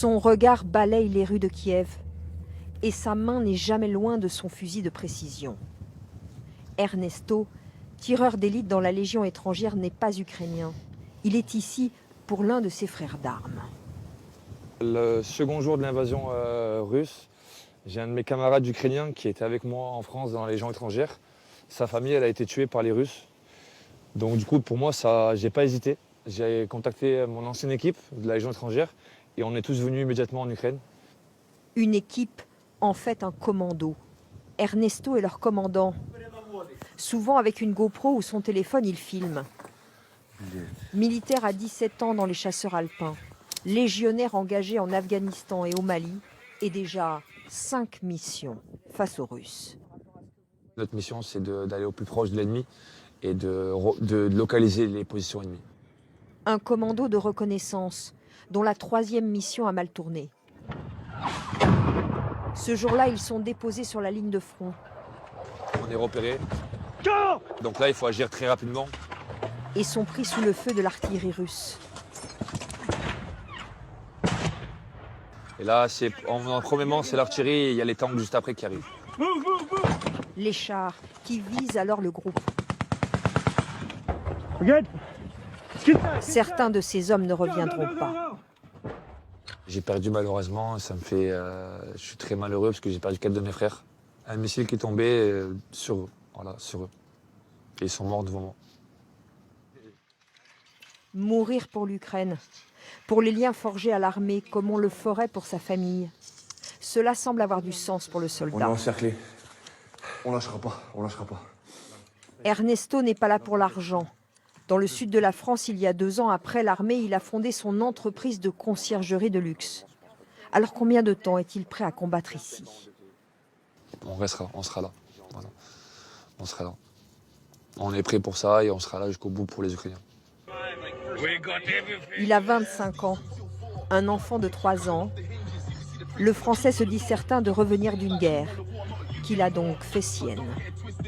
Son regard balaye les rues de Kiev et sa main n'est jamais loin de son fusil de précision. Ernesto, tireur d'élite dans la Légion étrangère, n'est pas ukrainien. Il est ici pour l'un de ses frères d'armes. Le second jour de l'invasion russe, j'ai un de mes camarades ukrainiens qui était avec moi en France dans la Légion étrangère. Sa famille, elle a été tuée par les Russes. Donc du coup, pour moi, j'ai pas hésité. J'ai contacté mon ancienne équipe de la Légion étrangère et on est tous venus immédiatement en Ukraine. Une équipe, en fait un commando. Ernesto est leur commandant. Souvent avec une GoPro ou son téléphone, il filme. Militaire à 17 ans dans les chasseurs alpins, légionnaire engagé en Afghanistan et au Mali, et déjà 5 missions face aux Russes. Notre mission, c'est d'aller au plus proche de l'ennemi et de localiser les positions ennemies. Un commando de reconnaissance, dont la 3e mission a mal tourné. Ce jour-là, ils sont déposés sur la ligne de front. On est repérés. Donc là, il faut agir très rapidement. Et sont pris sous le feu de l'artillerie russe. Et là, premièrement, c'est l'artillerie et il y a les tanks juste après qui arrivent. Les chars qui visent alors le groupe. Certains de ces hommes ne reviendront pas. J'ai perdu malheureusement, ça me fait... je suis très malheureux parce que j'ai perdu 4 de mes frères. Un missile qui est tombé sur eux, voilà, sur eux. Et ils sont morts devant moi. Mourir pour l'Ukraine, pour les liens forgés à l'armée, comme on le ferait pour sa famille. Cela semble avoir du sens pour le soldat. On est encerclé. On lâchera pas, on lâchera pas. Ernesto n'est pas là pour l'argent. Dans le sud de la France, il y a 2 ans, après l'armée, il a fondé son entreprise de conciergerie de luxe. Alors combien de temps est-il prêt à combattre ici? On restera, on sera là. Voilà. On sera là. On est prêt pour ça et on sera là jusqu'au bout pour les Ukrainiens. Il a 25 ans, un enfant de 3 ans. Le Français se dit certain de revenir d'une guerre, qu'il a donc fait sienne.